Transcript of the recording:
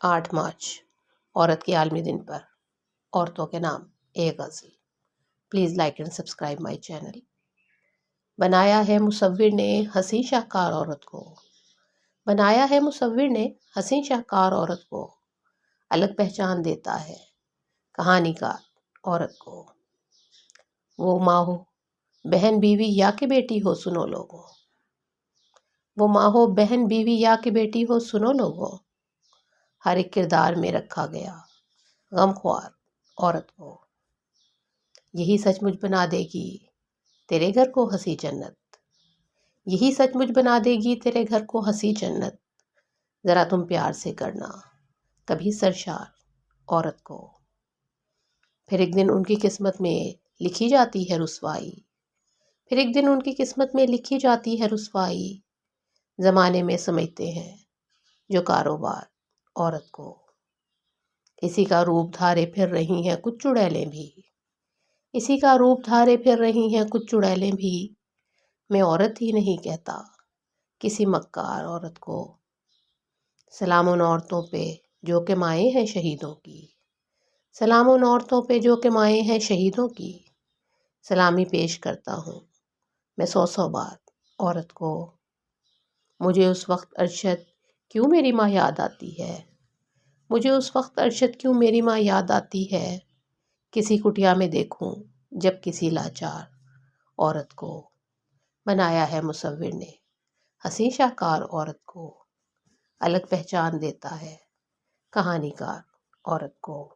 8 مارچ عورت کے عالمی دن پر عورتوں کے نام ایک غزل۔ Please like and subscribe my channel. بنایا ہے مصور نے حسین شاہکار عورت کو، بنایا ہے مصور نے حسین شاہکار عورت کو، الگ پہچان دیتا ہے کہانی کار عورت کو۔ وہ ماں ہو، بہن بیوی یا کہ بیٹی ہو، سنو لوگو، وہ ماں ہو، بہن بیوی یا کہ بیٹی ہو، سنو لوگو، ہر ایک کردار میں رکھا گیا غم خوار عورت کو۔ یہی سچ مجھ بنا دے گی تیرے گھر کو ہنسی جنت، یہی سچ مجھ بنا دے گی تیرے گھر کو ہنسی جنت، ذرا تم پیار سے کرنا کبھی سرشار عورت کو۔ پھر ایک دن ان کی قسمت میں لکھی جاتی ہے رسوائی، پھر ایک دن ان کی قسمت میں لکھی جاتی ہے رسوائی، زمانے میں سمجھتے ہیں جو کاروبار عورت کو۔ اسی کا روپ دھارے پھر رہی ہیں کچھ چڑیلیں بھی، اسی کا روپ دھارے پھر رہی ہیں کچھ چڑیلیں بھی، میں عورت ہی نہیں کہتا کسی مکار عورت کو۔ سلام ان عورتوں پہ جو کہ مائیں ہیں شہیدوں کی، سلام ان عورتوں پہ جو کہ مائیں ہیں شہیدوں کی، سلامی پیش کرتا ہوں میں 100 بار عورت کو۔ مجھے اس وقت ارشد کیوں میری ماں یاد آتی ہے، مجھے اس وقت ارشد کیوں میری ماں یاد آتی ہے، کسی کٹیا میں دیکھوں جب کسی لاچار عورت کو۔ بنایا ہے مصور نے حسین شاہکار عورت کو، الگ پہچان دیتا ہے کہانی کار عورت کو۔